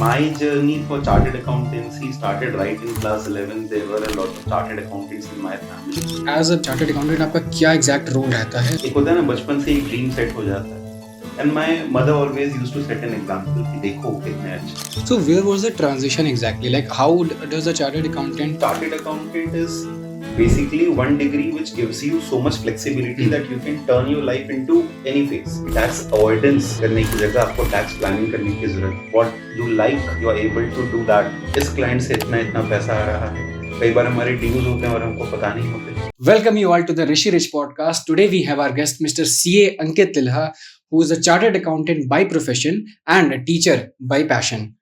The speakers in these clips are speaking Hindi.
My journey for chartered accountancy started right in class 11. There were a lot of chartered accountants in my family. As a chartered accountant आपका क्या एग्जैक्ट रोल रहता है? एक होता है ना, बचपन से एक ड्रीम सेट हो जाता है. And my mother always used to set an example कि देखो वो कितने अच्छे. So where was the transition exactly? Like how does a chartered accountant Chartered accountant is basically one degree which gives you so much flexibility that you can turn your life into any phase. Tax avoidance करने की जगह आपको tax planning करने की जरूरत. What you like, you are able to do that. इस client से इतना इतना पैसा आ रहा है. कई बार हमारे ड्यूज होते हैं और हमको पता नहीं होते. Welcome you all to the Rishi Rich podcast. Today we have our guest Mr. CA Ankit Tilha, who is a chartered accountant by profession and a teacher by passion.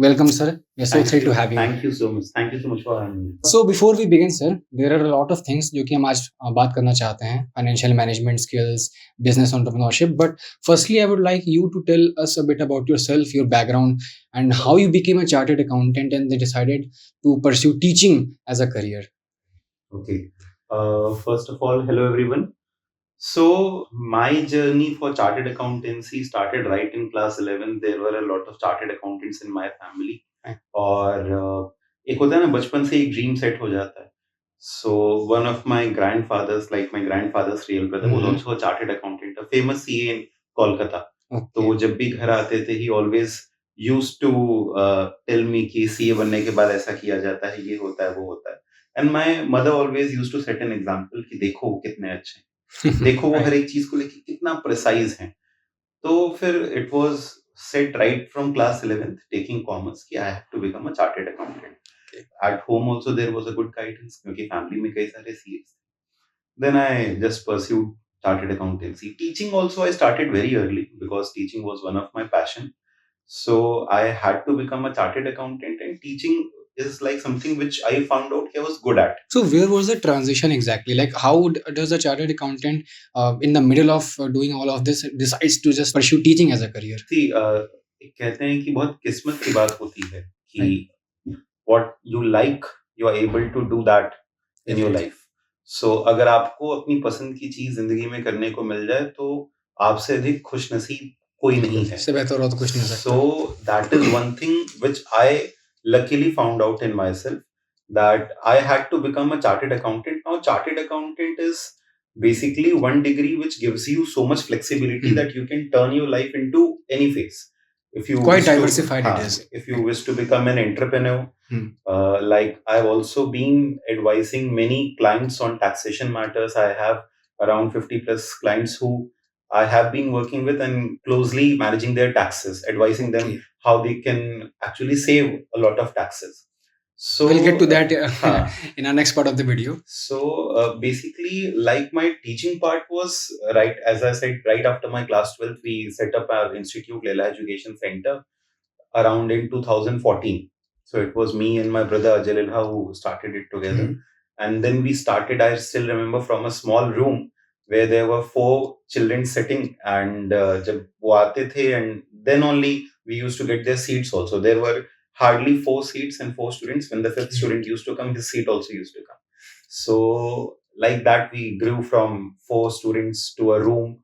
Welcome sir. We are so thrilled to have you. Thank you so much. Thank you so much for having me. So before we begin sir, there are a lot of things जो कि हम आज बात करना चाहते हैं, financial management skills, business entrepreneurship. But firstly, I would like you to tell us a bit about yourself, your background, and how you became a chartered accountant and then decided to pursue teaching as a career. Okay. First of all, hello everyone. So my journey for chartered accountancy started right in class 11. There were a lot of chartered accountants in my family. और एक होता है ना, बचपन से एक ड्रीम सेट हो जाता है. So one of my grandfathers, like my grandfather's real brother, was also a chartered accountant, a famous CA in Kolkata. तो वो जब भी घर आते थे, he always used to tell me कि CA बनने के बाद ऐसा किया जाता है, ये होता है, वो होता है. And my mother always used to set an example कि देखो वो कितने अच्छे हैं. देखो वो हर एक चीज को लेके कितना प्रिसाइज है. तो फिर it was set right from class 11th taking commerce कि I have to become a chartered accountant. At home also there was a good guidance क्योंकि फैमिली में कई सारे CS. Then I just pursued chartered accountancy. Teaching also I started very early because teaching was one of my passion. So I had to become a chartered accountant, and teaching is like something which I found out I was good at. So where was the transition exactly? Like how does a chartered accountant in the middle of doing all of this decides to just pursue teaching as a career? See, एक कहते हैं कि बहुत किस्मत की बात होती है कि what you like, you are able to do that in your life. So अगर आपको अपनी पसंद की चीज जिंदगी में करने को मिल जाए तो आपसे अधिक खुश नसीब कोई नहीं है. इससे बेहतर और तो कुछ नहीं हो सकता. So that is one thing which I luckily found out in myself, that I had to become a chartered accountant. Now chartered accountant is basically one degree which gives you so much flexibility that you can turn your life into any phase. If you Quite wish to- diversified it is. If you wish to become an entrepreneur, like I've also been advising many clients on taxation matters. I have around 50 plus clients who I have been working with and closely managing their taxes, advising them how they can actually save a lot of taxes. So we'll get to that in our next part of the video. So basically, like my teaching part was right, as I said, right after my class 12, we set up our institute, Lela Education Center, around in 2014. So it was me and my brother Ajay Lilha who started it together. And then we started, I still remember, from a small room where there were 4 children sitting, and jab wo aate the, and then only we used to get their seats also. There were hardly 4 seats and 4 students. When the 5th student used to come, his seat also used to come. So like that we grew from 4 students to a room,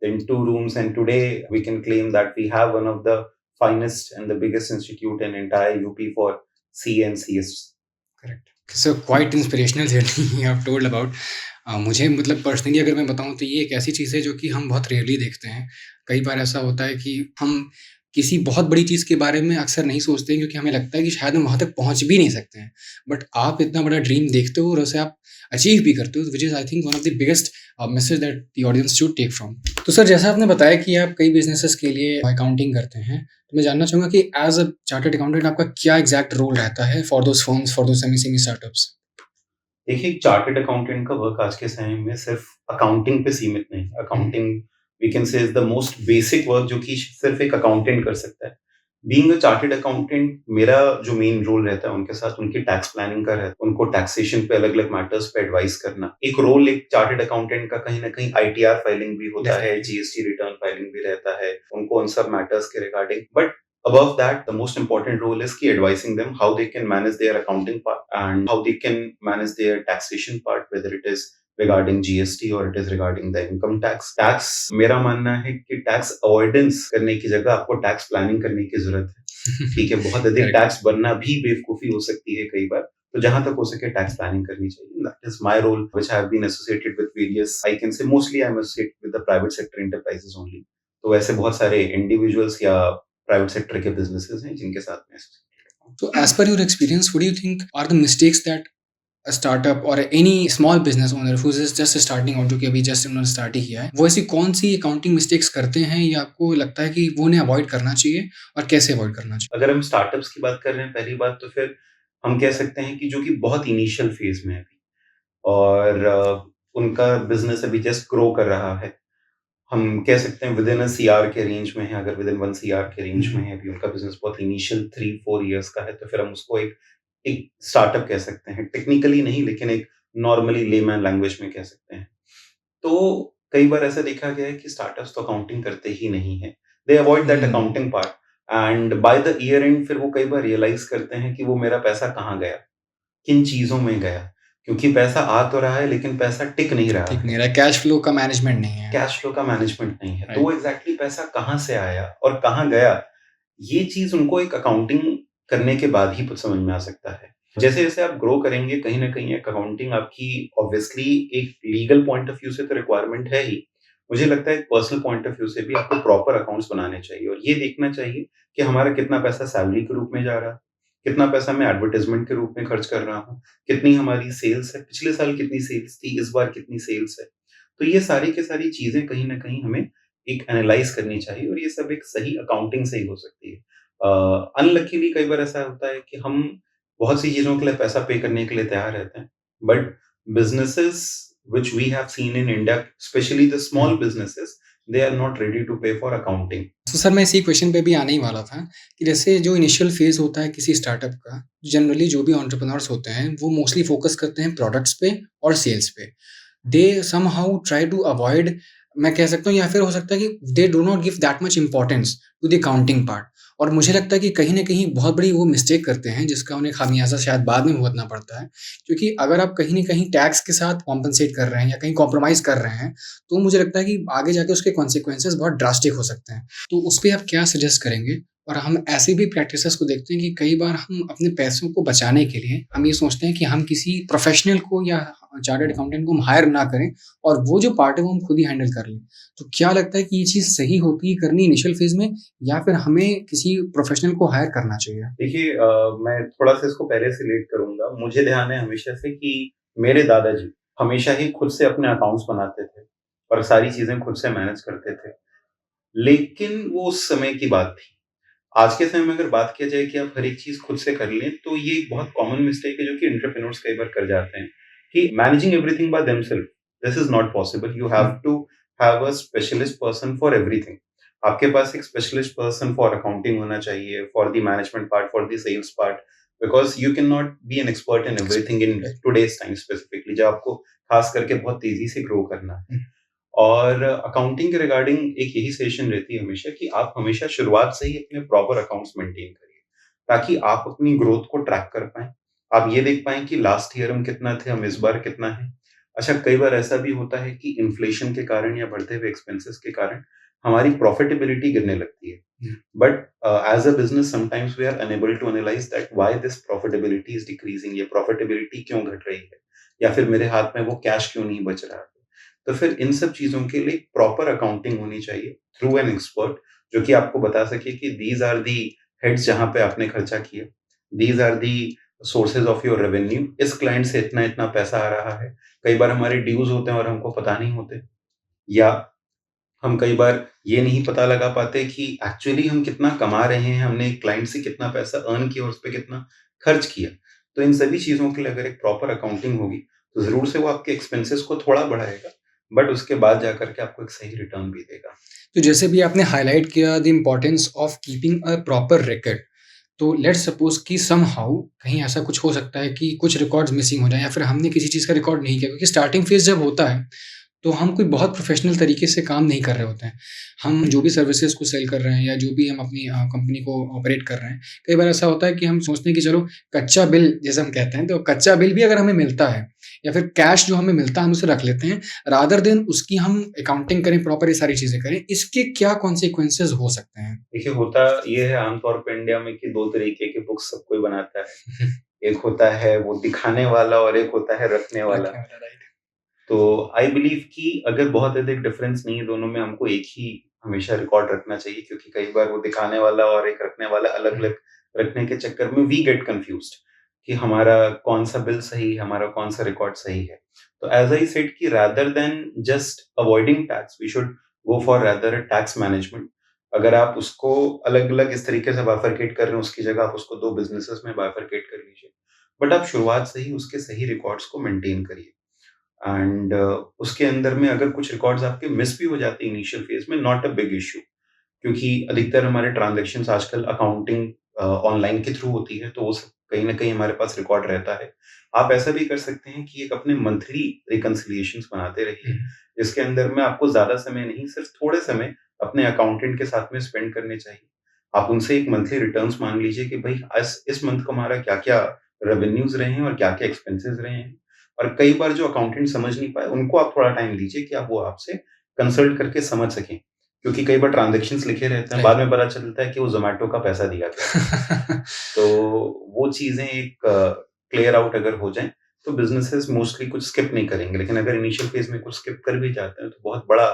then 2 rooms, and today we can claim that we have one of the finest and the biggest institute in entire UP for C and CS. Correct. So quite inspirational journey you have told about. मुझे मतलब पर्सनली अगर मैं बताऊं तो ये एक ऐसी चीज़ है जो कि हम बहुत रेयरली देखते हैं. कई बार ऐसा होता है कि हम किसी बहुत बड़ी चीज़ के बारे में अक्सर नहीं सोचते हैं क्योंकि हमें लगता है कि शायद हम वहाँ तक पहुँच भी नहीं सकते हैं. बट आप इतना बड़ा ड्रीम देखते हो और उसे आप अचीव भी करते हो, which is I think one of the biggest message that the audience should take from. तो सर, जैसा आपने बताया कि आप कई बिजनेसेस के लिए अकाउंटिंग करते हैं, तो मैं जानना चाहूँगा कि एज अ चार्टर्ड अकाउंटेंट आपका क्या एग्जैक्ट रोल रहता है for those firms, for those semi startups? देखिए, चार्टर्ड अकाउंटेंट का वर्क आज के समय में सिर्फ अकाउंटिंग पे सीमित नहीं. Accounting we can say is the most basic work जो कि सिर्फ एक अकाउंटेंट कर सकता है. बीइंग अ चार्टर्ड अकाउंटेंट, मेरा जो मेन रोल रहता है उनके साथ उनकी टैक्स प्लानिंग का रहता है. उनको टैक्सेशन पे अलग अलग मैटर्स पे एडवाइस करना. एक रोल एक चार्टर्ड अकाउंटेंट का कहीं ना कहीं ITR फाइलिंग भी होता है, GST रिटर्न फाइलिंग भी रहता है, उनको उन सब मैटर्स के regarding. But above that, the most important role is advising them how they can manage their accounting part and how they can manage their taxation part, whether it is regarding GST or it is regarding the income tax. Tax, मेरा मानना है कि tax avoidance करने की जगह आपको tax planning करने की जरूरत है. ठीक है? बहुत अधिक करेक्ट। टैक्स बनना भी बेवकूफ़ी हो सकती है कई बार। तो जहाँ तक हो सके टैक्स प्लानिंग करनी चाहिए। That is my role which I have been associated with various I can say mostly I am associated with the private sector enterprises only. तो ऐसे बहुत सारे इंडिविजुअल्स या प्राइवेट सेक्टर के बिज़नेसेस हैं जिनके साथ मैं एसोसिएटेड हूँ। So as per your experience, what do you think are the mistakes that a startup or any small business owner who is just starting out, जो कि अभी जस्ट उन्होंने स्टार्ट ही किया है, वो ऐसी कौन सी अकाउंटिंग मिस्टेक्स करते हैं या आपको लगता है कि वो उन्हें अवॉइड करना चाहिए और कैसे अवॉइड करना चाहिए? अगर हम स्टार्टअप्स की बात कर रहे हैं पहली बात तो फिर हम कह सकते हैं कि जो कि बहुत इनिशियल फेज़ में है अभी और उनका बिज़नेस अभी जस्ट ग्रो कर रहा है। हम कह सकते हैं विदिन अ सीआर के रेंज में है, अगर विदिन 1 सीआर के रेंज में है, अभी उनका बिज़नेस बहुत इनिशियल 3-4 इयर्स का है, तो फिर हम उसको एक एक स्टार्टअप कह सकते हैं। टेक्निकली नहीं, लेकिन एक नॉर्मली लेमैन लैंग्वेज में कह सकते हैं। तो कई बार ऐसा देखा गया है कि स्टार्टअप्स तो अकाउंटिंग करते ही नहीं हैं। दे avoid that accounting part and by the year and फिर वो कई बार रियलाइज़ करते हैं कि वो मेरा पैसा कहाँ गया, किन चीज़ों में गया। क्योंकि पैसा आ तो रहा है, लेकिन पैसा टिक नहीं रहा ठीक है। नहीं रहा, कैश फ्लो का मैनेजमेंट नहीं है। कैश फ्लो का मैनेजमेंट नहीं है। तो राइट। वो एग्ज़ैक्टली पैसा कहाँ से आया और कहाँ गया, ये चीज़ उनको एक अकाउंटिंग करने के बाद ही समझ में आ सकता है। जैसे-जैसे आप ग्रो करेंगे, कहीं न कहीं एक अकाउंटिंग आपकी ऑब्वियसली एक लीगल पॉइंट ऑफ व्यू से तो रिक्वायरमेंट है ही। मुझे लगता है एक पर्सनल पॉइंट ऑफ व्यू से भी आपको प्रॉपर अकाउंट्स बनाने चाहिए और ये देखना चाहिए कि हमारा कितना पैसा सैलरी के रूप में जा रहा है, कितना पैसा मैं एडवर्टाइज़मेंट के रूप में खर्च कर रहा हूँ, कितनी हमारी सेल्स है, पिछले साल कितनी सेल्स थी, इस बार कितनी सेल्स है। तो ये सारी की सारी चीज़ें कहीं न कहीं हमें एक एनालाइज़ करनी चाहिए और ये सब एक सही अकाउंटिंग से ही हो सकती है। अनलकीली कई बार ऐसा होता है कि हम बहुत सी चीज़ों के लिए पैसा पे करने के लिए तैयार रहते हैं, but businesses which we have seen in India, especially the small businesses, they are not ready to pay for accounting. तो सर मैं इसी क्वेश्चन पे भी आने ही वाला था कि जैसे जो इनिशियल फेज़ होता है किसी स्टार्टअप का, जनरली जो भी एंटरप्रेन्योर्स होते हैं, वो मोस्टली फ़ोकस करते हैं प्रोडक्ट्स पे और सेल्स पे। They somehow try to avoid, मैं कह सकता हूँ, या फिर हो सकता है कि they do not give that much importance to the counting part. और मुझे लगता है कि कहीं न कहीं बहुत बड़ी वो मिस्टेक करते हैं जिसका उन्हें खामियाज़ा शायद बाद में भुगतना पड़ता है। क्योंकि अगर आप कहीं न कहीं टैक्स के साथ कॉम्पेंसेट कर रहे हैं या कहीं कॉम्प्रोमाइज़ कर रहे हैं, तो मुझे लगता है कि आगे जाके उसके कॉन्सिक्वेंसेस बहुत ड्रास्टिक हो सकते हैं। तो उस पे आप क्या सजेस्ट करेंगे? और हम ऐसी भी प्रैक्टिसेस को देखते हैं कि कई बार हम अपने पैसों को बचाने के लिए हम ये सोचते हैं कि हम किसी प्रोफ़ेशनल को या चार्टर्ड अकाउंटेंट को हम हायर ना करें और वो जो पार्ट है वो हम खुद ही हैंडल कर लें। तो क्या लगता है कि ये चीज़ सही होती है करनी इनिशियल फ़ेज़ में, या फिर हमें किसी प्रोफ़ेशनल को हायर करना चाहिए? देखिए मैं थोड़ा-सा इसको पहले से लेट करूँगा। मुझे ध्यान है हमेशा से कि मेरे दादाजी हमेशा ही खुद से अपने अकाउंट्स बनाते थे और सारी चीज़ें खुद से मैनेज करते थे। लेकिन वो उस समय की बात थी। आज के समय में अगर बात किया जाए कि आप हर एक चीज़ खुद से कर लें, तो ये एक बहुत कॉमन मिस्टेक है जो कि एंटरप्रेन्योर्स कई बार कर जाते हैं, कि managing everything by themselves, this is not possible. You have to have a specialist person for everything. आपके पास एक स्पेशलिस्ट पर्सन फॉर अकाउंटिंग होना चाहिए, for the management part, for the sales part, because you can not be an expert in everything in right. Today's time specifically, जब आपको खास करके बहुत तेज़ी से ग्रो करना है। और अकाउंटिंग के रिगार्डिंग एक यही सजेशन रहती है हमेशा कि आप हमेशा शुरुआत से ही अपने प्रॉपर अकाउंट्स मेंटेन करिए, ताकि आप अपनी ग्रोथ को ट्रैक कर पाएँ। आप ये देख पाएँ कि लास्ट ईयर हम कितना थे, हम इस बार कितना हैं। अच्छा, कई बार ऐसा भी होता है कि इन्फ्लेशन के कारण या बढ़ते हुए एक्सपेंसेस के कारण हमारी प्रॉफिटेबिलिटी गिरने लगती है। But as a business sometimes we are unable to analyse that why this profitability is decreasing, ये प्रॉफिटेबिलिटी क्यों घट रही है? या फिर मेरे हाथ में वो कैश क्यों नहीं बच रहा है? तो फिर इन सब चीज़ों के लिए प्रॉपर अकाउंटिंग होनी चाहिए थ्रू एन एक्सपर्ट, जो कि आपको बता सके कि दीज़ आर दी हेड्स जहाँ पे आपने खर्चा किया, these are the sources of your revenue, इस क्लाइंट से इतना-इतना पैसा आ रहा है। कई बार हमारे ड्यूज़ होते हैं और हमको पता नहीं होते, या हम कई बार ये नहीं पता लगा पाते कि एक्चुअली हम कितना कमा रहे हैं, हमने एक क्लाइंट से कितना पैसा अर्न किया और उस पे कितना खर्च किया। तो इन सभी चीज़ों के लिए अगर एक प्रॉपर अकाउंटिंग होगी, तो ज़रूर से वो आपके एक्सपेंसेस को थोड़ा बढ़ाएगा, बट उसके बाद जाकर के आपको एक सही रिटर्न भी देगा। तो जैसे भी आपने हाइलाइट किया the importance of keeping a proper record, तो लेट्स सपोज़ कि समहाउ कहीं ऐसा कुछ हो सकता है कि कुछ रिकॉर्ड्स मिसिंग हो जाएँ या फिर हमने किसी चीज़ का रिकॉर्ड नहीं किया, क्योंकि स्टार्टिंग फेज़ जब होता है, तो हम कोई बहुत प्रोफ़ेशनल तरीके से काम नहीं कर रहे होते हैं। हम जो भी सर्विसेज़ को सेल कर रहे हैं या जो भी हम अपनी कंपनी को ऑपरेट कर रहे हैं, कई बार ऐसा होता है कि हम सोचते हैं कि चलो कच्चा बिल जिसे हम कहते हैं, तो कच्चा बिल भी अगर हमें मिलता है, या फिर कैश जो हमें मिलता है हम उसे रख लेते हैं, रादर देन उसकी हम अकाउंटिंग करें, प्रॉपर ये सारी चीज़ें करें, इसके क्या कॉन्सिक्वेंसेज़ हो सकते हैं? देखिए, होता ये है आमतौर पे इंडिया में कि 2 तरीके की बुक्स सब कोई बनाता है। एक होता है वो दिखाने वाला और एक होता है रखने वाला। रखने वाला, राइट। तो आई बिलीव कि अगर बहुत अधिक डिफरेंस नहीं है दोनों में, हमको एक ही हमेशा रिकॉर्ड रखना चाहिए, क्योंकि कई बार वो दिखाने वाला और एक रखने वाला अलग-अलग रखने के चक्कर में वी गेट कन्फ्यूज्ड कि हमारा कौन-सा बिल सही है, हमारा कौन-सा रिकॉर्ड सही है। तो एज़ आई सेड कि rather than just avoiding tax, we should go for rather a tax management. अगर आप उसको अलग-अलग इस तरीके से बाइफरकेट कर रहे हैं, उसकी जगह आप उसको 2 बिज़नेसेस में बाइफरकेट कर लीजिए। बट आप शुरुआत से ही उसके सही रिकॉर्ड्स को मेंटेन करिए। एंड उसके अंदर में अगर कुछ रिकॉर्ड्स आपके मिस भी हो जाते हैं इनिशियल फेज में, नॉट अ बिग इश्यू, क्योंकि अधिकतर हमारे ट्रांजैक्शंस आजकल अकाउंटिंग ऑनलाइन के थ्रू होती है, तो वो सब कहीं न कहीं हमारे पास रिकॉर्ड रहता है। आप ऐसा भी कर सकते हैं कि एक अपने मंथली रिकंसिलिएशंस बनाते रहिए, जिसके अंदर में आपको ज़्यादा समय नहीं, सिर्फ थोड़े समय अपने अकाउंटेंट के साथ में स्पेंड करने चाहिए। आप उनसे एक मंथली रिटर्न्स माँग लीजिए कि भई इस मंथ को हमारा क्या-क्या रेवेन्यूज़ रहे हैं और क्या-क्या एक्सपेंसेस रहे हैं। और कई बार जो अकाउंटेंट समझ नहीं पाए, उनको आप थोड़ा टाइम दीजिए कि आप वो आपसे कंसल्ट करके समझ सकें। क्योंकि कई बार ट्रांज़ैक्शंस लिखे रहते हैं, बाद राइट। में पता चलता है कि वो ज़ोमैटो का पैसा दिया गया था। तो वो चीज़ें एक क्लियर आउट अगर हो जाएँ, तो बिज़नेसेस मोस्टली कुछ स्किप नहीं करेंगे। लेकिन अगर इनिशियल फेज़ में कुछ स्किप कर भी जाते हैं, तो बहुत बड़ा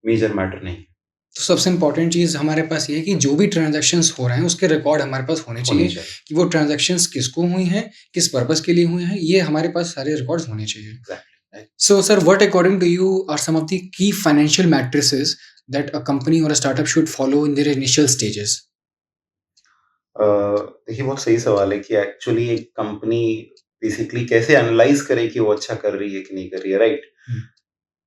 मेजर मैटर नहीं है, तो सबसे इम्पोर्टेंट चीज़ हमारे पास ये है कि जो भी ट्रांज़ैक्शंस हो रहे हैं, उसके रिकॉर्ड हमारे पास होने होनी चाहिए चाहिए। कि वो ट्रांज़ैक्शंस किसको हुई हैं, किस पर्पज़ के लिए हुए हैं, ये हमारे पास सारे रिकॉर्ड्स होने चाहिए। Exactly. So, sir, what according to you are some of the key financial matrices that a company or a startup should follow in their initial stages? देखिए, बहुत सही सवाल है कि एक्चुअली एक कंपनी बेसिकली कैसे एनालाइज़ करे कि वो अच्छा कर रही है कि नहीं कर रही है, राइट? हुँ।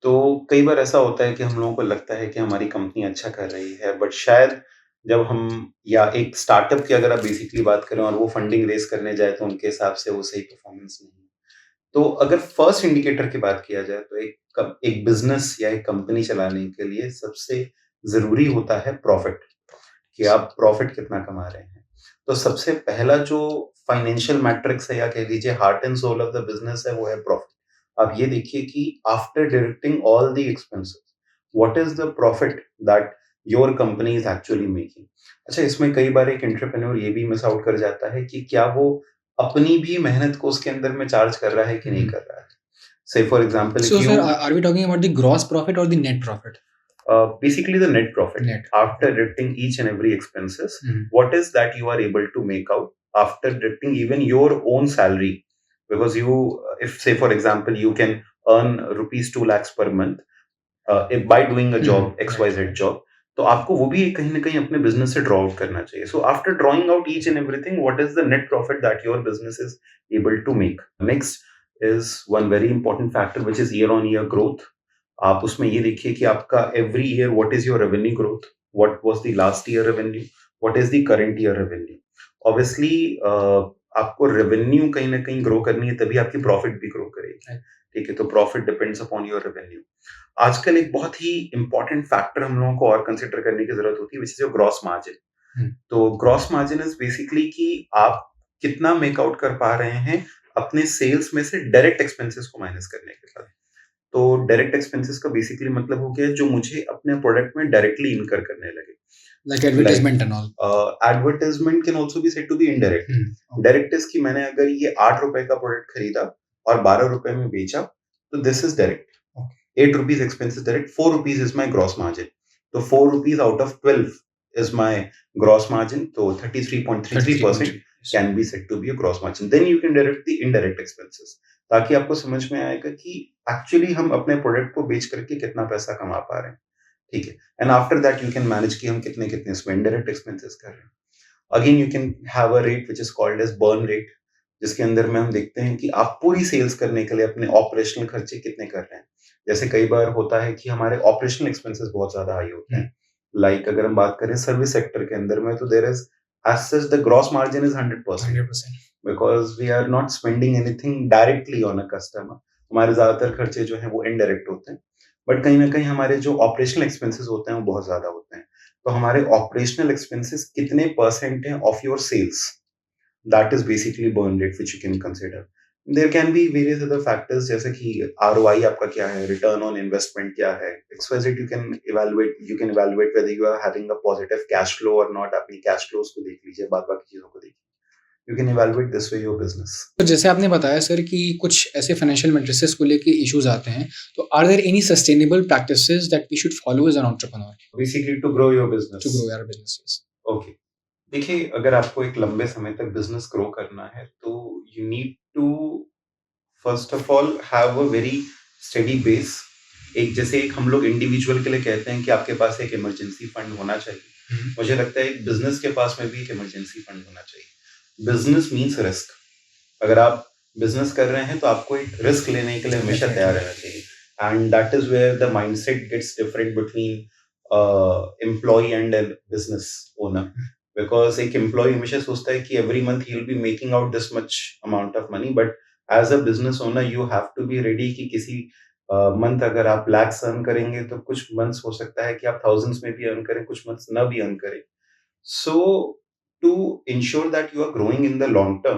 तो कई बार ऐसा होता है कि हम लोगों को लगता है कि हमारी कंपनी अच्छा कर रही है, बट शायद जब हम या एक स्टार्टअप की अगर आप बेसिकली बात करें और वो फंडिंग रेज़ करने जाए, तो उनके हिसाब से वो सही परफॉर्मेंस नहीं है। तो अगर फर्स्ट इंडिकेटर की बात किया जाए, तो एक बिज़नेस या एक कंपनी चलाने के लिए सबसे ज़रूरी होता है प्रॉफ़िट, कि आप प्रॉफ़िट कितना कमा रहे हैं। तो सबसे पहला जो फाइनेंशियल मैट्रिक्स है, या कह लीजिए heart and soul of the business है, वो है प्रॉफ़िट। आप ये देखिए कि after deducting all the expenses, what is the profit that your company is actually making. अच्छा, इसमें कई बार एक एंटरप्रेन्योर ये भी मिस आउट कर जाता है कि क्या वो अपनी भी मेहनत को उसके अंदर में चार्ज कर रहा है कि नहीं हुँ। कर रहा है। से for example if So, you sir, are we talking about the gross profit or the net profit? basically the net profit Net. after deducting each and every expenses, Mhm. what is that you are able to make out after deducting even your own salary, because you if say for example you can earn rupees 2 lakhs per month if by doing a job Right, xyz right. job, तो आपको वो भी कहीं ना कहीं अपने बिजनेस से ड्रॉ आउट करना चाहिए. So after drawing out each and everything, what is the net profit that your business is able to make. Next is one very important factor which is year on year growth. आप उसमें ये देखिए कि आपका every year what is your revenue growth, what was the last year revenue, what is the current year revenue. Obviously आपको रेवेन्यू कहीं ना कहीं ग्रो करनी है, तभी आपकी प्रॉफिट भी ग्रो करेगी. ठीक है, तो profit depends upon your revenue. आजकल एक बहुत ही इंपॉर्टेंट फैक्टर हम लोगों को और कंसिडर करने की जरूरत होती है, which is your gross margin. हुँ। तो ग्रॉस मार्जिन इज बेसिकली कि आप कितना मेकआउट कर पा रहे हैं अपने सेल्स में से डायरेक्ट एक्सपेंसेस को माइनस करने के बाद. तो डायरेक्ट एक्सपेंसेस का बेसिकली मतलब हो गया जो मुझे अपने प्रोडक्ट में डायरेक्टली इनकर करने लगे. Like like advertisement and all. Advertisement can also be said to be indirect. Okay. Direct is कि मैंने अगर ये 8 रुपए का प्रोडक्ट खरीदा और 12 रुपए में बेचा, तो this is direct. Okay. 8 rupees expense is direct, 4 rupees is my gross margin. So 4 rupees out of 12 is my gross margin. So 33.33% 33.3. can be said to be a gross margin. Then you can deduct the indirect expenses. ताकि आपको समझ में आएगा कि एक्चुअली हम अपने प्रोडक्ट को बेच करके कितना पैसा कमा पा रहे हैं. ठीक है, and after that you can manage कि हम कितने कितने इसमें इनडायरेक्ट एक्सपेंसेस कर रहे हैं. Again you can have a rate which is called as burn rate, जिसके अंदर में हम देखते हैं कि आप पूरी सेल्स करने के लिए अपने ऑपरेशनल खर्चे कितने कर रहे हैं. जैसे कई बार होता है कि हमारे ऑपरेशनल एक्सपेंसेस बहुत ज्यादा हाई होते हैं. लाइक अगर हम बात करें सर्विस सेक्टर के अंदर में, तो there is as such the gross margin is 100%, 100%. Because we are not spending anything directly on a customer. हमारे ज्यादातर खर्चे जो हैं वो इनडायरेक्ट होते हैं. बट कहीं ना कहीं हमारे जो ऑपरेशनल एक्सपेंसेस होते हैं वो बहुत ज्यादा होते हैं. तो हमारे ऑपरेशनल एक्सपेंसेस कितने परसेंट हैं of your sales, that is basically burn rate which you can consider. There can be various other factors जैसे कि आरओआई आपका क्या है, रिटर्न ऑन इन्वेस्टमेंट क्या है, XYZ you can evaluate whether you are having a positive cash flow और नॉट। अपनी कैश फ्लोज को देख लीजिए, बाकी चीजों को देखिए। You can evaluate this way your business. तो जैसे आपने बताया सर कि कुछ ऐसे फाइनेंशियल मैट्रिसेस को लेके इश्यूज आते हैं, तो are there any sustainable practices that we should follow as an entrepreneur basically to grow your business. To grow our businesses? Okay, देखिए अगर आपको एक लंबे समय तक बिजनेस ग्रो करना है तो you need to first of all have a very steady base. एक जैसे एक हम लोग इंडिविजुअल के लिए कहते हैं कि आपके पास एक इमरजेंसी फंड होना चाहिए, मुझे लगता है एक बिजनेस के पास में भी एक इमरजेंसी फंड होना चाहिए। Business means risk. अगर आप बिजनेस कर रहे हैं तो आपको एक रिस्क लेने के लिए हमेशा तैयार रहना चाहिए, and that is where the mindset gets different between employ and business owner. Because एक एम्प्लॉय हमेशा सोचता है कि every month he will be making out this much amount of money, but as a business owner you have to be ready कि किसी मंथ अगर आप लैक्स अर्न करेंगे तो कुछ मंथ्स हो सकता है कि आप थाउजेंड्स में भी अर्न करें, कुछ मंथ्स ना भी अर्न करें। So, to ensure that you are growing in the long term,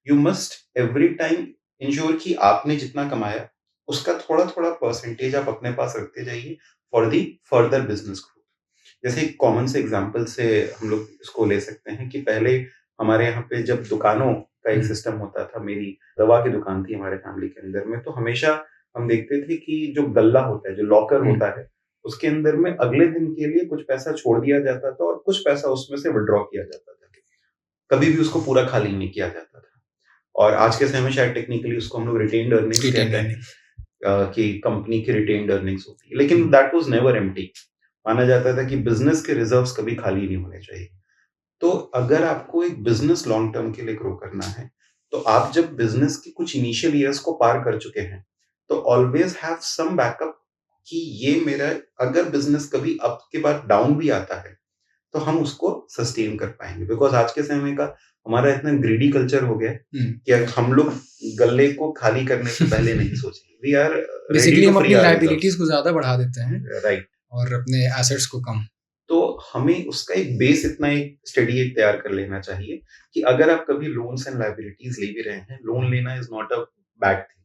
you must every time ensure कि आपने जितना कमाया उसका थोड़ा थोड़ा परसेंटेज आप अपने पास रखते जाइए for the further business growth. जैसे एक कॉमन से एग्जांपल से हम लोग इसको ले सकते हैं कि पहले हमारे यहाँ पे जब दुकानों का एक सिस्टम होता था, मेरी दवा की दुकान थी हमारे फैमिली के अंदर में, तो हमेशा हम देखते थे कि जो गल्ला होता है, जो लॉकर होता है, उसके अंदर में अगले दिन के लिए कुछ पैसा छोड़ दिया जाता था और कुछ पैसा उसमें से विड्रॉ किया जाता था। कभी भी उसको पूरा खाली नहीं किया जाता था। और आज के समय में शायद टेक्निकली उसको हम लोग रिटेन्ड अर्निंग्स कहते हैं, कि कंपनी की रिटेन्ड अर्निंग्स होती है, लेकिन दैट वाज नेवर एम्प्टी। माना जाता था कि बिजनेस के रिजर्व्स कभी खाली नहीं होने चाहिए। तो अगर आपको एक बिजनेस लॉन्ग टर्म के लिए ग्रो करना है, तो आप जब बिजनेस के कुछ इनिशियल ईयर्स को पार कर चुके हैं, तो ऑलवेज हैव सम बैकअप कि ये मेरा, अगर बिजनेस कभी अप के बाद डाउन भी आता है, तो हम उसको सस्टेन कर पाएँगे। बिकॉज़ आज के समय का हमारा इतना ग्रीडी कल्चर हो गया है कि अब हम लोग गल्ले को खाली करने से पहले नहीं सोचेंगे। We are ready basically to हम फ्री अपनी आवर लायबिलिटीज रिजर्व्स। को ज्यादा बढ़ा देते हैं राइट। और अपने एसेट्स को कम। तो हमें उसका एक बेस इतना एक स्टडी एक तैयार कर लेना चाहिए कि अगर आप कभी लोन्स एंड लायबिलिटीज ले भी रहे हैं, लोन लेना is not a bad thing.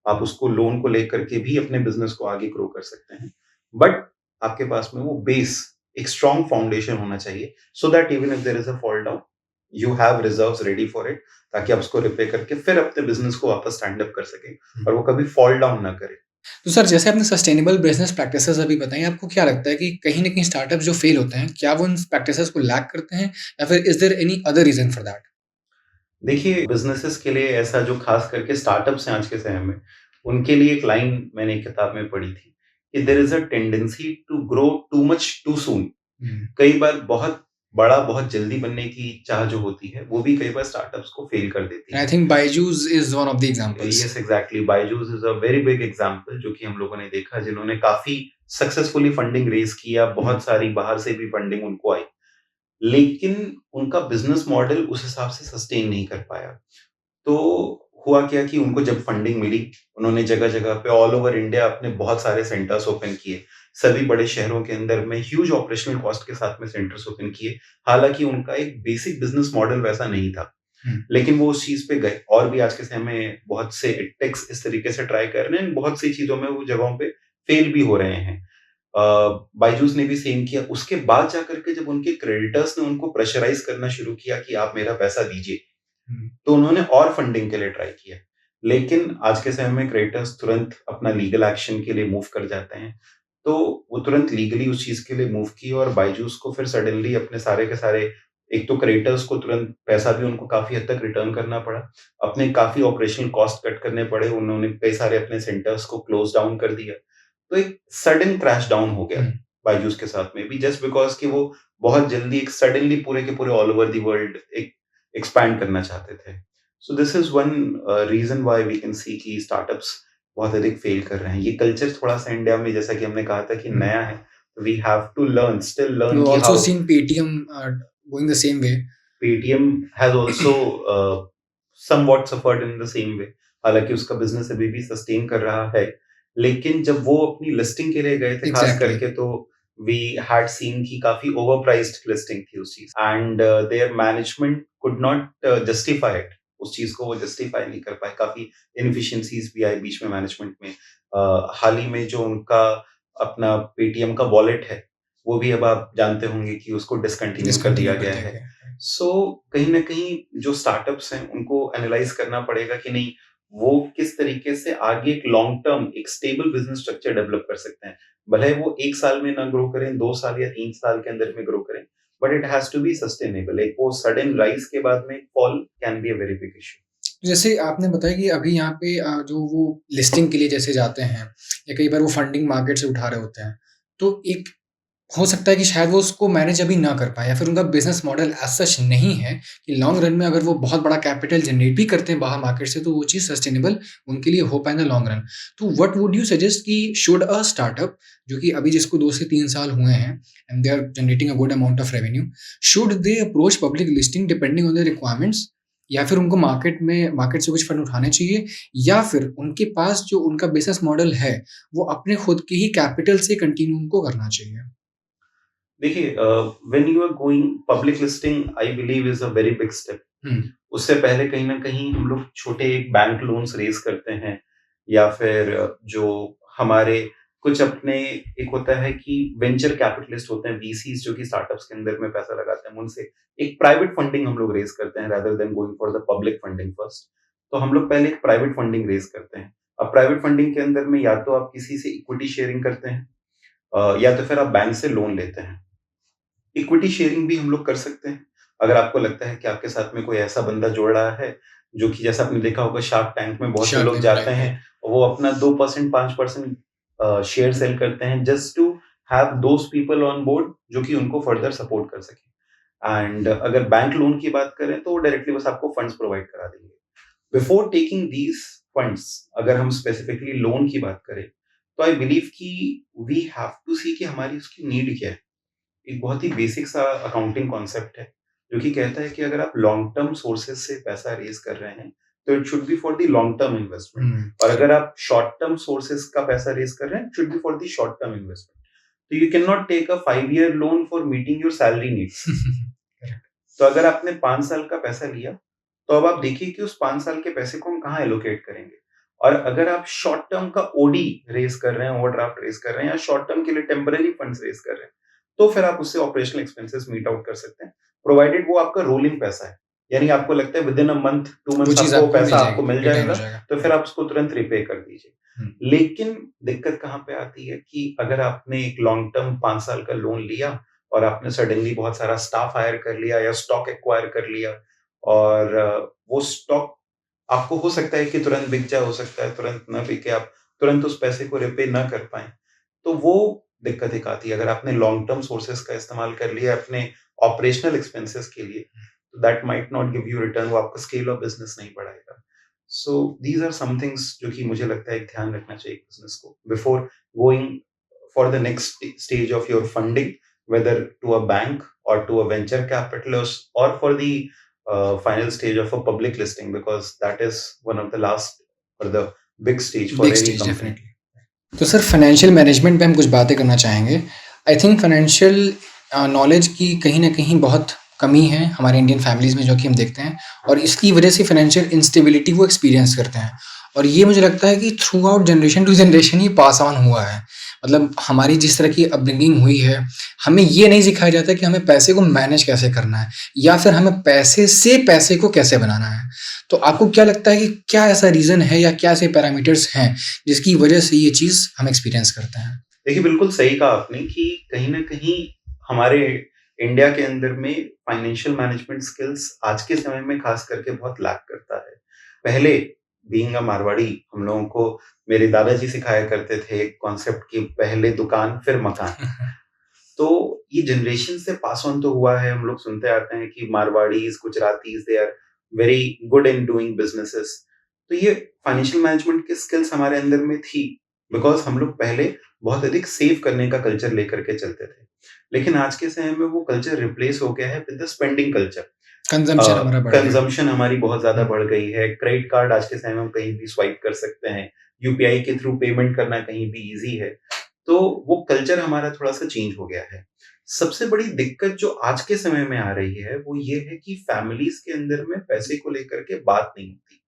आप उसको लोन को लेकर के भी अपने बिजनेस को आगे ग्रो कर सकते हैं, बट आपके पास में वो बेस, एक स्ट्रॉन्ग फाउंडेशन होना चाहिए, so that even if there is a fall down you have reserves ready for it, ताकि आप उसको रिपे करके फिर अपने बिजनेस को वापस स्टैंड अप कर सकें और वो कभी फॉल डाउन ना करे। तो सर जैसे आपने सस्टेनेबल बिजनेस प्रैक्टिसेस अभी बताई, आपको क्या लगता है कि कहीं न कहीं स्टार्टअप्स जो फेल होते हैं, क्या वो इन प्रैक्टिसेस को लैक करते हैं या फिर is there any other reason for that? देखिए, बिज़नेसेस के लिए ऐसा जो ख़ास करके स्टार्टअप्स हैं आज के समय में, उनके लिए एक लाइन मैंने एक किताब में पढ़ी थी कि there is a tendency to grow too much too soon. कई बार बहुत बड़ा, बहुत जल्दी बनने की चाह जो होती है, वो भी कई बार स्टार्टअप्स को फ़ेल कर देती आई है। Think Byju's is one of the examples. Yes, exactly, Byju's is a very big example जो कि हम लोगों ने देखा, जिन्होंने काफ़ी सक्सेसफुली फंडिंग रेज़ किया, बहुत सारी बाहर से भी फंडिंग उनको आई, लेकिन उनका बिज़नेस मॉडल उस हिसाब से सस्टेन नहीं कर पाया। तो हुआ क्या कि उनको जब फंडिंग मिली, उन्होंने जगह-जगह पे ऑल ओवर इंडिया अपने बहुत सारे सेंटर्स ओपन किए। सभी बड़े शहरों के अंदर में ह्यूज ऑपरेशनल कॉस्ट के साथ में सेंटर्स ओपन किए। हालाँकि उनका एक बेसिक बिज़नेस मॉडल वैसा नहीं था। लेकिन वो उस चीज़ पे गए, और भी आज के समय में बहुत से टेक्स इस तरीके से ट्राई कर रहे हैं, बहुत सी चीज़ों में वो जगहों पे फेल भी हो रहे हैं। अ, बायजूस ने भी सेम किया। उसके बाद जाकर के जब उनके क्रेडिटर्स ने उनको प्रेशराइज़ करना शुरू किया कि आप मेरा पैसा दीजिए, तो उन्होंने और फंडिंग के लिए ट्राई किया। लेकिन आज के समय में क्रिएटर्स तुरंत अपना लीगल एक्शन के लिए मूव कर जाते हैं। तो वो तुरंत लीगली उस चीज़ के लिए मूव किए और बायजूस को फिर सडनली अपने सारे के सारे, एक तो क्रिएटर्स को तुरंत पैसा भी उनको काफ़ी हद तक रिटर्न करना पड़ा। अपने काफ़ी ऑपरेशनल कॉस्ट कट करने पड़े। उन्होंने कई सारे अपने सेंटर्स को क्लोज़ डाउन कर दिया। तो एक सडन क्रैश डाउन हो गया बायजूस के साथ में भी, जस्ट बिकॉज़ कि वो बहुत जल्दी एक सडनली पूरे के पूरे ऑल ओवर द वर्ल्ड एक एक्सपैंड करना चाहते थे। So this is one reason why we can see कि स्टार्टअप्स बहुत अधिक फेल कर रहे हैं। ये कल्चर थोड़ा-सा इंडिया में, जैसा कि हमने कहा था कि नया है, we have to learn, still learn We've कि also how seen Paytm going the same way. Paytm has also somewhat suffered in the same way. हालाँकि उसका बिज़नेस अभी भी सस्टेन कर रहा है, लेकिन जब वो अपनी लिस्टिंग के लिए गए थे खास Exactly. करके, तो वी हैड सीन कि काफ़ी ओवरप्राइस्ड लिस्टिंग थी उस चीज़, and their management could not justify it. उस चीज़ को वो जस्टिफाई नहीं कर पाए, काफ़ी इनएफिशिएंसीज़ भी आई बीच में मैनेजमेंट में। हाल ही में जो उनका अपना पेटीएम का वॉलेट है, वो भी अब आप जानते होंगे कि उसको डिसकंटिन्यू कर दिया डिसकंटिन्यू कर गया दिया है। गया है। सो कहीं न कहीं जो स्टार्टअप्स हैं, उनको एनालाइज़ करना पड़ेगा कि नहीं, वो किस तरीके से आगे एक लॉन्ग टर्म, एक स्टेबल बिज़नेस स्ट्रक्चर डेवलप कर सकते हैं। भले वो 1 साल में ना ग्रो करें, 2 साल या 3 साल के अंदर में ग्रो करें, but it has to be sustainable. एक वो सडन राइज़ के बाद में fall can be a very big issue. जैसे आपने बताया कि अभी यहाँ पे जो वो लिस्टिंग के लिए जैसे जाते हैं या कई बार वो फंडिंग मार्केट से उठा रहे होते हैं, तो एक हो सकता है कि शायद वो उसको मैनेज अभी ना कर पाएँ या फिर उनका बिज़नेस मॉडल एज़ सच नहीं है कि लॉन्ग रन में अगर वो बहुत बड़ा कैपिटल जनरेट भी करते हैं बाहर मार्केट से, तो वो चीज़ सस्टेनेबल उनके लिए हो पाए इन द लॉन्ग रन। तो व्हाट वुड यू सजेस्ट कि शुड अ स्टार्टअप जो कि अभी जिसको 2 से 3 साल हुए हैं and they are generating a good amount of revenue, should they approach public listing depending on their requirements या फिर उनको मार्केट से कुछ फंड उठाने चाहिए या फिर उनके पास जो उनका बिज़नेस मॉडल है, वो अपने खुद के ही कैपिटल से कंटिन्यू उनको करना चाहिए? देखिए, when you are going public listing, I believe is a very big step. हुँ। उससे पहले कहीं न कहीं हम लोग छोटे बैंक लोन्स रेज़ करते हैं, या फिर जो हमारे कुछ अपने, एक होता है कि वेंचर कैपिटलिस्ट होते हैं, वीसीज़, जो कि स्टार्टअप्स के अंदर में पैसा लगाते हैं, उनसे एक प्राइवेट फंडिंग हम लोग रेज़ करते हैं rather than going for the public funding first. तो हम लोग पहले एक प्राइवेट फंडिंग रेज़ करते हैं। अब प्राइवेट फंडिंग के अंदर में या तो आप किसी से इक्विटी शेयरिंग करते हैं, या तो फिर आप बैंक से लोन लेते हैं। इक्विटी शेयरिंग भी हम लोग कर सकते हैं। अगर आपको लगता है कि आपके साथ में कोई ऐसा बंदा जुड़ रहा है, जो कि जैसा आपने देखा होगा शार्क टैंक में बहुत से शार्क लोग टैंक जाते राइट, हैं, राइट। वो अपना 2% 5% शेयर सेल करते हैं just to have those people on board जो कि उनको फर्दर सपोर्ट कर सकें। एंड अगर बैंक लोन की बात करें तो वो डायरेक्टली बस आपको फंड्स प्रोवाइड करा देंगे। बिफोर टेकिंग दीज़ फंड्स, अगर हम स्पेसिफिकली लोन की बात करें, तो आई बिलीव कि वी हैव टू सी कि हमारी उसकी नीड क्या है। एक बहुत ही बेसिक सा अकाउंटिंग कॉन्सेप्ट है, जो कि कहता है कि अगर आप लॉन्ग टर्म सोर्सेज़ से पैसा रेज़ कर रहे हैं, तो it should be for the long term investment. हुँ, और अगर करेक्ट। आप शॉर्ट टर्म सोर्सेज़ का पैसा रेज़ कर रहे हैं, it should be for the short term investment. तो you can not take a 5 year loan for meeting your salary needs. Correct. तो अगर आपने 5 साल का पैसा लिया, तो अब आप देखिए कि उस 5 साल के पैसे को हम कहाँ एलोकेट करेंगे। और अगर आप शॉर्ट टर्म का ओडी रेज़ कर रहे हैं, ओवरड्राफ्ट रेज़ कर रहे हैं, या शॉर्ट टर्म के लिए टेम्परेरी फंड्स रेज़ कर रहे हैं, तो फिर आप उससे ऑपरेशनल एक्सपेंसेस मीट आउट कर सकते हैं, प्रोवाइडेड वो आपका रोलिंग पैसा है। यानी आपको लगता है विदिन अ मंथ, 2 वो मंथ्स चीज़ आपको वो आपको मिल पैसा आपको जाएगी, मिल रिटर्न हो जाएगा, जाएगा। तो फिर राइट। आप उसको तुरंत रिपे कर दीजिए। हुँ, लेकिन दिक्कत कहाँ पे आती है कि अगर आपने एक लॉन्ग टर्म 5 साल का लोन लिया और आपने सडनली बहुत सारा स्टाफ हायर कर लिया या स्टॉक एक्वायर कर लिया, और वो स्टॉक आपको हो सकता है कि तुरंत बिक जाए, हो सकता है तुरंत ना बिके, आप तुरंत उस पैसे को रिपे ना कर पाएँ। तो वो दिक्कत एक आती है। अगर आपने लॉन्ग टर्म सोर्सेज़ का इस्तेमाल कर लिया अपने ऑपरेशनल एक्सपेंसेस के लिए, तो that might not give you return, वो आपका स्केल ऑफ बिज़नेस नहीं बढ़ाएगा। सो दीज़ आर सम थिंग्स जो कि मुझे लगता है एक ध्यान रखना चाहिए बिज़नेस को before going for the next stage of your funding, whether to a bank or to a venture capitalist or for the final stage of a public listing, because that is one of the last or the big stage for big any stage company. Definitely. तो सर फाइनेंशियल मैनेजमेंट पे हम कुछ बातें करना चाहेंगे। आई थिंक फाइनेंशियल नॉलेज की कहीं न कहीं बहुत कमी है हमारे इंडियन फैमिलीज़ में जो कि हम देखते हैं और इसकी वजह से फाइनेंशियल इंस्टेबिलिटी वो एक्सपीरियंस करते हैं। और ये मुझे लगता है कि throughout generation to generation ही पास ऑन हुआ है। मतलब हमारी जिस तरह की अपब्रिंगिंग हुई है, हमें ये नहीं सिखाया जाता कि हमें पैसे को मैनेज कैसे करना है या फिर हमें पैसे से पैसे को कैसे बनाना है। तो आपको क्या लगता है कि क्या ऐसा रीज़न है या क्या ऐसे पैरामीटर्स हैं जिसकी वजह से ये चीज़ हम एक्सपीरियंस करते हैं? देखिए, बिल्कुल सही कहा आपने कि कहीं न कहीं हमारे इंडिया के अंदर में फाइनेंशियल मैनेजमेंट स्किल्स आज के समय में खास करके बहुत लैक करता है। पहले बीइंग अ मारवाड़ी, हम लोगों को मेरे दादाजी सिखाया करते थे एक कॉन्सेप्ट कि पहले दुकान फिर मकान। तो ये जनरेशन से पास ऑन तो हुआ है, हम लोग सुनते आते हैं कि Marwaris, Gujaratis, they are very good in doing businesses. तो ये फाइनेंशियल मैनेजमेंट की स्किल्स हमारे अंदर में थी, बिकॉज़ हम लोग पहले बहुत अधिक सेव करने का कल्चर लेकर के चलते थे। लेकिन आज के समय में वो कल्चर रिप्लेस हो गया है with the spending culture. Consumption हमारा बढ़ गया है। कंज़म्पशन हमारी बहुत ज़्यादा हुँ, बढ़ गई है। क्रेडिट कार्ड आज के समय में हम कहीं भी स्वाइप कर सकते हैं। यूपीआई के थ्रू पेमेंट करना कहीं भी ईज़ी है। तो वो कल्चर हमारा थोड़ा-सा चेंज हो गया है। सबसे बड़ी दिक्कत जो आज के समय में आ रही है, वो ये है कि फैमिलीज़ के अंदर में पैसे को लेकर के बात नहीं होती।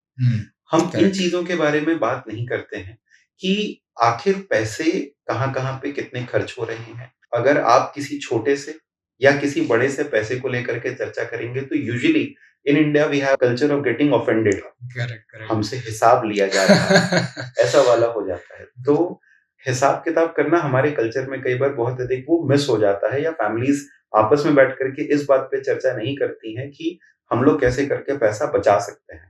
हम इन करेक्ट। चीज़ों के बारे में बात नहीं करते हैं कि आखिर पैसे कहाँ-कहाँ पे कितने खर्च हो रहे हैं। अगर आप किसी छोटे से या किसी बड़े से पैसे को लेकर के चर्चा करेंगे, तो usually in India we have culture of getting offended. Correct, correct. हमसे हिसाब लिया जा रहा है, ऐसा वाला हो जाता है। तो हिसाब-किताब करना हमारे कल्चर में कई बार बहुत अधिक वो मिस हो जाता है, या फैमिलीज़ आपस में बैठ कर के इस बात पे चर्चा नहीं करती हैं कि हम लोग कैसे करके पैसा बचा सकते हैं।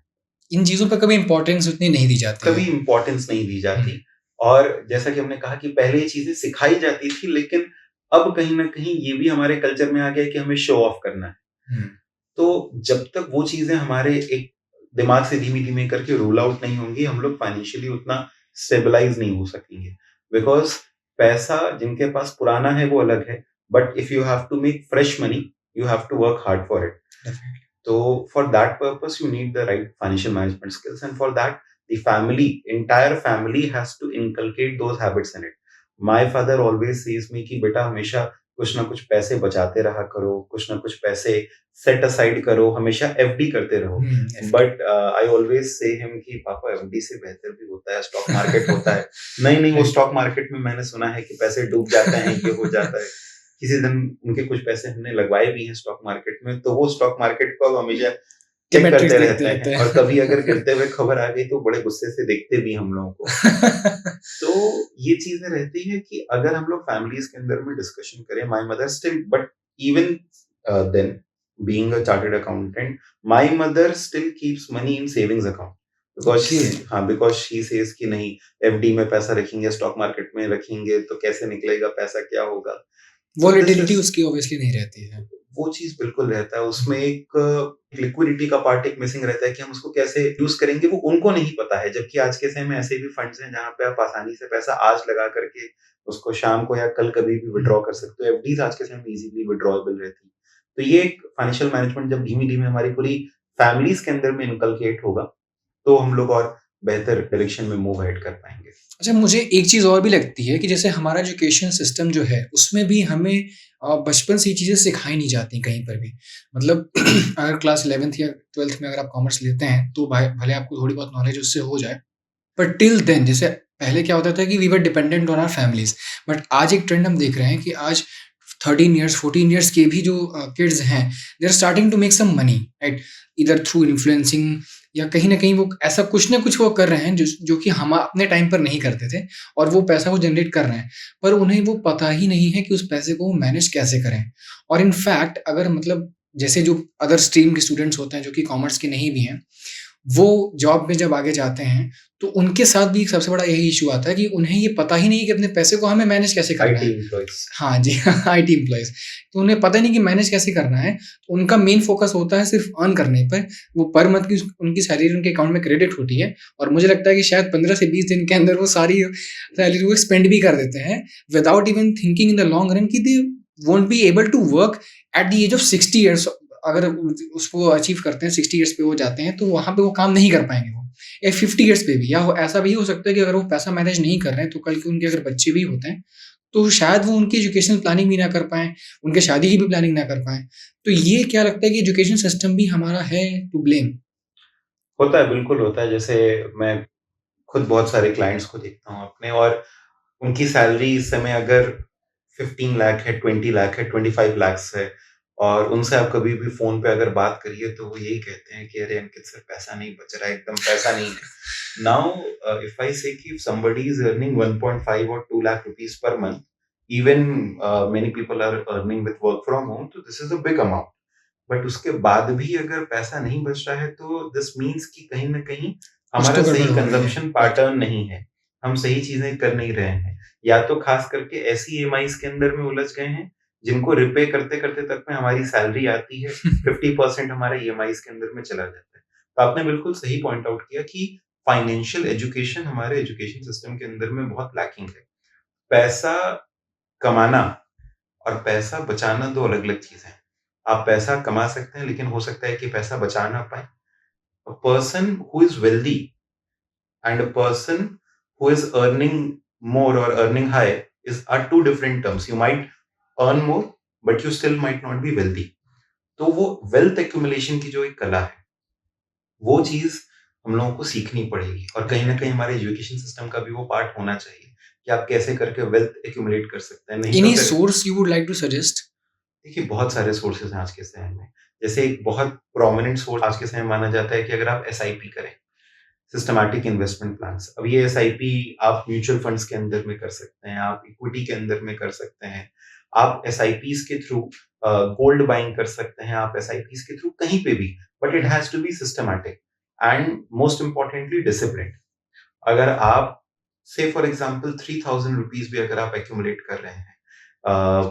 इन चीज़ों पे कभी इम्पोर्टेंस उतनी नहीं दी जाती कभी है। इम्पोर्टेंस नहीं दी हुँ, जाती। और जैसा कि हमने कहा कि पहले ये चीज़ें सिखाई जाती थी, लेकिन अब कहीं न कहीं ये भी हमारे कल्चर में आ गया है कि हमें शो ऑफ करना है। हुँ। तो जब तक वो चीज़ें हमारे एक दिमाग से धीमे-धीमे करके रूल आउट नहीं होंगी, हम लोग फाइनेंशियली उतना स्टेबलाइज़ नहीं हो सकेंगे। बिकॉज़ पैसा जिनके पास पुराना है वो अलग है, but if you have to make fresh money, you have to work hard for it. Definitely. So for that purpose, you need the right financial management skills, and for that, the family, entire family, has to inculcate those habits in it. My father always says me कि बेटा हमेशा कुछ ना कुछ पैसे बचाते रहा करो, कुछ ना कुछ पैसे सेट असाइड करो, हमेशा एफडी करते रहो। FD. But I always say him कि पापा एफडी से बेहतर भी होता है, स्टॉक मार्केट होता है। नहीं नहीं, वो राइट। स्टॉक मार्केट में मैंने सुना है कि पैसे डूब जाते हैं, ये हो जाता है। किसी दिन उनके कुछ पैसे हमने लगवाए भी हैं स्टॉक मार्केट में, तो वो स्टॉक मार्केट को अब हमेशा के चेक मैट्रिक्स करते देखते रहते रहते हैं, और कभी अगर हैं। गिरते हुए खबर आ गई तो बड़े गुस्से से देखते भी हम लोगों को। तो ये चीज़ें रहती हैं कि अगर हम लोग फैमिलीज़ के अंदर में डिस्कशन करें, my mother still, but even then being a chartered accountant, my mother still keeps money in savings account, because okay. हाँ, बिकॉज़ शी सेज कि नहीं, एफडी में पैसा रखेंगे, स्टॉक मार्केट में रखेंगे तो कैसे निकलेगा पैसा, क्या होगा? तो दिस वोलेटिलिटी इज़, उसकी ऑब्वियसली नहीं रहती है। वो चीज़ बिल्कुल रहता है, उसमें एक लिक्विडिटी का पार्ट एक मिसिंग रहता है कि हम उसको कैसे यूज़ करेंगे, वो उनको नहीं पता है। जबकि आज के समय में ऐसे भी फंड्स हैं जहाँ पे आप आसानी से पैसा आज लगा करके उसको शाम को या कल कभी भी हुँ। विथड्रॉ कर सकते हो। एफडीज़ आज के समय में ईज़िली विथड्रॉएबल रहती हैं। तो ये एक फाइनेंशियल मैनेजमेंट जब धीमे-धीमे हमारी पूरी फैमिलीज़ के अंदर में इनकलकेट होगा, तो हम लोग और बेहतर डायरेक्शन में मूव अहेड कर पाएँगे। अच्छा, मुझे एक चीज़ और भी लगती है कि जैसे हमारा एजुकेशन सिस्टम जो है, उसमें भी हमें बचपन से ये चीज़ें सिखाई नहीं जाती कहीं पर भी। मतलब अगर क्लास 11th या 12th में अगर आप कॉमर्स लेते हैं, तो भले आपको थोड़ी बहुत नॉलेज उससे हो जाए, बट टिल देन जैसे पहले क्या होता था कि we were dependent on our families. But आज एक ट्रेंड हम देख रहे हैं कि आज 13 इयर्स, 14 इयर्स के भी जो किड्स हैं, they are starting to make some money, right? Either through influencing या कहीं न कहीं वो ऐसा कुछ ना कुछ वो कर रहे हैं जो कि हम अपने टाइम पर नहीं करते थे, और वो पैसा वो जनरेट कर रहे हैं। पर उन्हें वो पता ही नहीं है कि उस पैसे को वो मैनेज कैसे करें। और इन फैक्ट अगर मतलब जैसे जो अदर स्ट्रीम के स्टूडेंट्स होते हैं जो कि कॉमर्स के नहीं भी हैं, वो जॉब में जब आगे जाते हैं, तो उनके साथ भी सबसे बड़ा यही इश्यू आता है कि उन्हें ये पता ही नहीं है कि अपने पैसे को हमें मैनेज कैसे करना आईटी है। एम्प्लॉइज़। हाँ जी, आईटी एम्प्लॉइज़। तो उन्हें पता ही नहीं कि मैनेज कैसे करना है। तो उनका मेन फ़ोकस होता है सिर्फ़ अर्न करने पर। वो पर मंथ की उनकी सैलरी उनके अकाउंट में क्रेडिट होती है, और मुझे लगता है कि शायद 15 से 20 दिन के अंदर वो सारी सैलरी वो स्पेंड भी कर देते हैं, without even thinking in the long run कि they won't be able to work at the age of 60 years. अगर उसको अचीव करते हैं, 60 इयर्स पे वो जाते हैं, तो वहाँ पे वो काम नहीं कर पाएँगे वो। या 50 इयर्स पे भी, या ऐसा भी हो सकता है कि अगर वो पैसा मैनेज नहीं कर रहे हैं, तो कल को उनके अगर बच्चे भी होते हैं, तो शायद वो उनकी एजुकेशनल प्लानिंग भी ना कर पाएँ, उनके शादी की भी प्लानिंग ना कर पाएँ। तो ये क्या लगता है कि एजुकेशन सिस्टम भी हमारा है टू ब्लेम? होता है, बिल्कुल होता है। जैसे मैं खुद बहुत सारे क्लाइंट्स को देखता हूँ अपने, और उनकी सैलरी इस समय अगर 15 लाख है, 20 लाख है, 25 लैक्स है, और उनसे आप कभी भी फ़ोन पे अगर बात करिए तो वो यही कहते हैं कि अरे अंकित सर, पैसा नहीं बच रहा है, एकदम पैसा नहीं है। नाउ इफ आई से कि इफ समबडी इज़ अर्निंग 1.5 और 2 lakh rupees per month, even many people are earning with work from home, तो this is a big amount. But उसके बाद भी अगर पैसा नहीं बच रहा है, तो दिस मीन्स कि कहीं न कहीं कुछ तो हमारा गड़बड़ सही हो रही है। Consumption right. पैटर्न नहीं है। हम सही चीज़ें कर नहीं रहे हैं। या तो ख़ास करके ऐसी ईएमआईज़ के अंदर में उलझ गए हैं, जिनको रिपे करते-करते तक में हमारी सैलरी आती है, 50% हमारा ईएमआईज़ के अंदर में चला जाता है। तो आपने बिल्कुल सही पॉइंट आउट किया कि फाइनेंशियल एजुकेशन हमारे एजुकेशन सिस्टम के अंदर में बहुत लैकिंग है। पैसा कमाना और पैसा बचाना 2 अलग-अलग चीज़ें हैं। आप पैसा कमा सकते हैं, लेकिन हो सकता है कि पैसा बचा ना पाएँ। A person who is wealthy and a person who is earning more or earning high is are two different terms. You might earn more, but you still might not be wealthy. तो वो वेल्थ एक्यूमुलेशन की जो एक कला है, वो चीज़ हम लोगों को सीखनी पड़ेगी और कहीं न कहीं हमारे एजुकेशन सिस्टम का भी वो पार्ट होना चाहिए कि आप कैसे करके वेल्थ एक्यूमुलेट कर सकते हैं। नहीं तो Any फिर source you would like to suggest? देखिए बहुत सारे सोर्सेज़ हैं आज के समय में। जैसे एक बहुत प्रोमिनेंट सोर्स आज के समय में माना जाता है कि अगर आप एसआईपी करें, सिस्टमैटिक इन्वेस्टमेंट प्लान्स। अब ये एसआईपी आप म्यूचुअल फंड्स के अंदर में कर सकते हैं, आप इक्विटी के अंदर में कर सकते हैं, आप एसआईपीज़ के थ्रू गोल्ड बाइंग कर सकते हैं, आप एसआईपीज़ के थ्रू कहीं पे भी, but it has to be systematic and most importantly disciplined. अगर आप से फॉर एग्जांपल ₹3000 भी अगर आप एक्यूमुलेट कर रहे हैं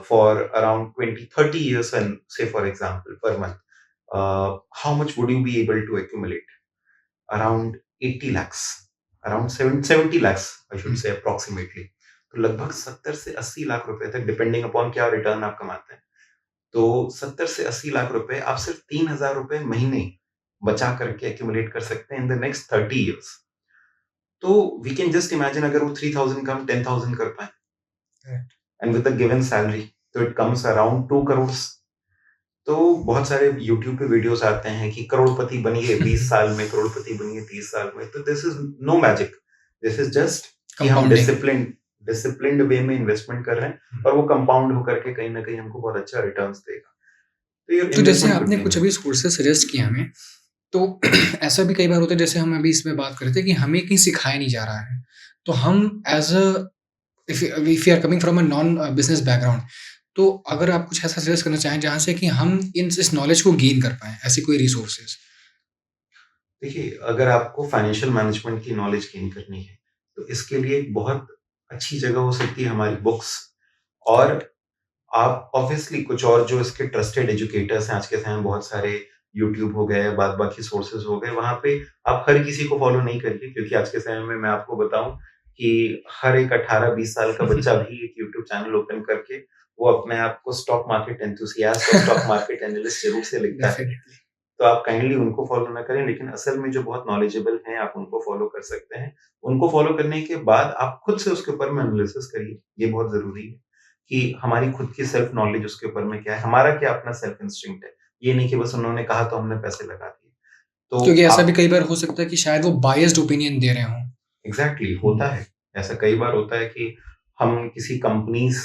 for around 20-30 years and say for example per month, how much would you be able to accumulate? Around 80 lakhs, around 70 lakhs I should say approximately. तो लगभग 70 से 80 लाख रुपए तक डिपेंडिंग अपॉन क्या रिटर्न आप कमाते हैं। तो 70 से 80 लाख रुपए आप सिर्फ 3000 रुपए महीने बचा करके एक्यूमुलेट कर सकते हैं इन द नेक्स्ट 30 years। तो वी कैन जस्ट इमेजिन अगर वो 3000 का हम 10,000 कर पाएँ and with a given salary, तो इट कम्स अराउंड 2 करोड़। तो बहुत सारे यूट्यूब पे वीडियोस आते हैं कि करोड़पति बनिए 20 साल में, करोड़पति बनिए 30 साल में। तो this is no magic. This is just कि हम Compounding. डिसिप्लिन्ड वे में इन्वेस्टमेंट कर रहे हैं और वो कंपाउंड होकर के कहीं न कहीं हमको बहुत अच्छा रिटर्न्स देगा। तो ये तो जैसे इन्वेस्टमेंट आपने कुछ कुछ नहीं अभी है। सोर्सेस सजेस्ट किए हमें, तो ऐसा भी कई बार होता है जैसे हम अभी इसमें बात कर रहे थे कि हमें कहीं सिखाया नहीं जा रहा है। तो हम as a if you are coming from a non business background, तो अगर आप कुछ ऐसा सजेस्ट करना चाहें जहाँ से कि हम इस नॉलेज को गेन कर पाएँ, ऐसी कोई रिसोर्सेज़? देखिए, अगर आपको फाइनेंशियल मैनेजमेंट की नॉलेज गेन करनी है, तो इसके लिए एक बहुत अच्छी जगह हो सकती है हमारी बुक्स। और करेक्ट। आप ऑब्वियसली कुछ और जो इसके ट्रस्टेड एजुकेटर्स हैं आज के समय में बहुत सारे, यूट्यूब हो गए, बाद बाकी सोर्सेज़ हो गए, वहाँ पे आप हर किसी को फॉलो नहीं करिए क्योंकि आज के समय में मैं आपको बताऊँ कि हर एक 18-20 साल का बच्चा भी एक यूट्यूब चैनल ओपन करके वो अपने आप को स्टॉक मार्केट एंथुसियास्ट और स्टॉक मार्केट एनालिस्ट ज़रूर से लिखता है। डेफिनिटली। तो आप काइंडली उनको फॉलो ना करें, लेकिन असल में जो बहुत नॉलेजेबल हैं, आप उनको फॉलो कर सकते हैं। उनको फॉलो करने के बाद आप खुद से उसके ऊपर में एनालिसिस करिए, ये बहुत ज़रूरी है कि हमारी खुद की सेल्फ नॉलेज उसके ऊपर में क्या है, हमारा क्या अपना सेल्फ इंस्टिंक्ट है। ये नहीं कि बस उन्होंने कहा तो हमने पैसे लगा दिए। तो क्योंकि ऐसा भी आप कई बार हो सकता है कि शायद वो बायस्ड ओपिनियन दे रहे हों। एग्ज़ैक्टली होता है। ऐसा कई बार होता है कि हम किसी कंपनीज़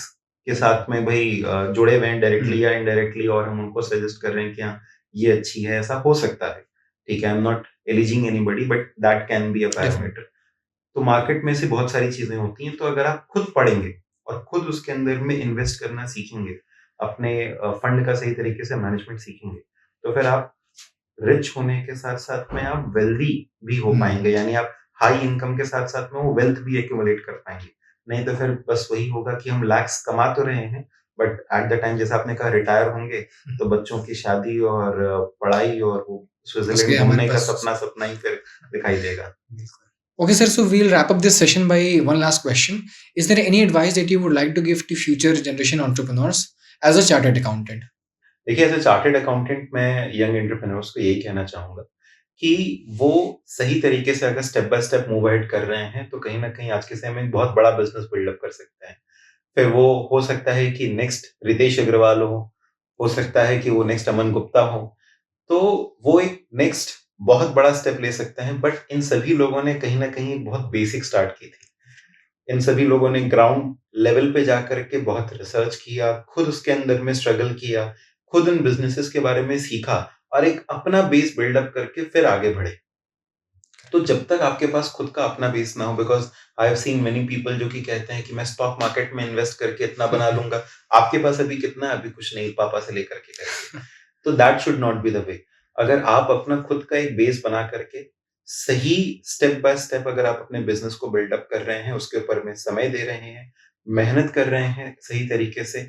के साथ में भई जुड़े हुए हैं डायरेक्टली या इनडायरेक्टली और हम उनको सजेस्ट कर रहे हैं कि हाँ, ये अच्छी है, ऐसा हो सकता है। ठीक है, I am not aliasing anybody but that can be a definitely. Parameter. तो मार्केट में ऐसी बहुत सारी चीज़ें होती हैं, तो अगर आप खुद पढ़ेंगे और खुद उसके अंदर में इन्वेस्ट करना सीखेंगे, अपने फंड का सही तरीके से मैनेजमेंट सीखेंगे, तो फिर आप रिच होने के साथ-साथ में आप वेल्दी भी हो पाएँगे। यानी आप हाई इनकम के साथ-साथ में वो वेल्थ भी एक्यूमुलेट कर पाएँगे। नहीं तो फिर बस वही होगा कि हम लैक्स कमा तो रहे हैं, बट एट द टाइम जैसे आपने कहा रिटायर होंगे, तो बच्चों की शादी और पढ़ाई और वो उसके स्विट्ज़रलैंड हमारे घूमने का पास सपना सपना ही फिर दिखाई देगा। Okay, sir. So we'll wrap up this session by one last question. Is there any advice that you would like to give to future generation entrepreneurs as a chartered accountant? देखिए, एज़ अ चार्टर्ड अकाउंटेंट मैं यंग एंटरप्रेन्योर्स को यही कहना चाहूँगा कि वो सही तरीके से अगर step by step move ahead कर रहे हैं, तो कहीं न कहीं आज के समय में एक बहुत बड़ा बिज़नेस बिल्डअप कर सकते हैं। फिर वो हो सकता है कि नेक्स्ट रितेश अग्रवाल हो सकता है कि वो नेक्स्ट अमन गुप्ता हो। तो वो एक नेक्स्ट बहुत बड़ा स्टेप ले सकते हैं, बट इन सभी लोगों ने कहीं न कहीं बहुत बेसिक स्टार्ट की थी। इन सभी लोगों ने ग्राउंड लेवल पे जाकर के बहुत रिसर्च किया, खुद उसके अंदर में स्ट्रगल किया, खुद उन बिज़नेसेस के बारे में सीखा और एक अपना बेस बिल्ड अप करके फिर आगे बढ़े। तो जब तक आपके पास खुद का अपना बेस ना हो, because I have seen many people जो कि कहते हैं कि मैं स्टॉक मार्केट में इन्वेस्ट करके इतना बना लूँगा। आपके पास अभी कितना है? अभी कुछ नहीं, पापा से लेकर के करेंगे। तो that should not be the way. अगर आप अपना खुद का एक बेस बना करके सही स्टेप बाय स्टेप अगर आप अपने बिज़नेस को बिल्ड अप कर रहे हैं, उसके ऊपर में समय दे रहे हैं, मेहनत कर रहे हैं सही तरीके से,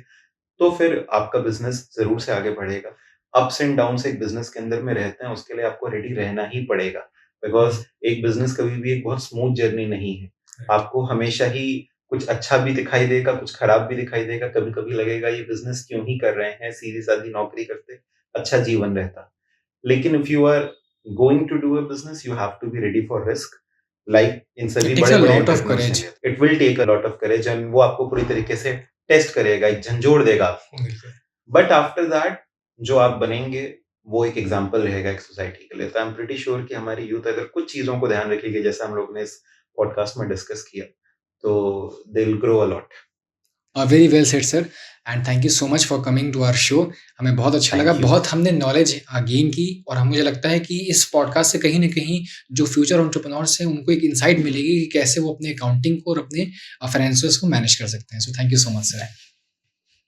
तो फिर आपका बिज़नेस ज़रूर से आगे बढ़ेगा। अप्स एंड डाउन्स एक बिज़नेस के अंदर में रहते हैं, उसके लिए आपको रेडी रहना ही पड़ेगा। बिकॉज़ एक बिज़नेस कभी भी एक बहुत स्मूथ जर्नी नहीं है। आपको हमेशा ही कुछ अच्छा भी दिखाई देगा, कुछ खराब भी दिखाई देगा। कभी-कभी लगेगा ये बिज़नेस क्यों ही कर रहे हैं, सीधी-सादी नौकरी करते, अच्छा जीवन रहता। लेकिन if you are going to do a business, you have to be ready for risk. Like in It सभी takes a बड़े-बड़े lot of एंटरप्रेन्योर्स courage. ने, it will take a lot of courage and वो आपको पूरी तरीके से टेस्ट करेगा, एक झंझोड़ देगा आपको। बिल्कुल। बट आफ्टर दैट जो आप बनेंगे वो एक एग्जाम्पल रहेगा एक सोसाइटी के लिए। तो आई एम प्रीटी श्योर कि हमारी यूथ अगर कुछ चीज़ों को ध्यान रखेगी जैसा हम लोग ने इस पॉडकास्ट में डिस्कस किया, तो they will grow a lot. Very well said sir, and thank you so much for coming to our show. हमें बहुत अच्छा लगा, थैंक यू। बहुत हमने नॉलेज गेन की, और मुझे लगता है कि इस पॉडकास्ट से कहीं न कहीं जो फ्यूचर एंटरप्रेन्योर्स हैं, उनको एक इनसाइट मिलेगी कि कैसे वो अपने अकाउंटिंग को और अपने फाइनेंसेस को मैनेज कर सकते हैं। So thank you so much sir.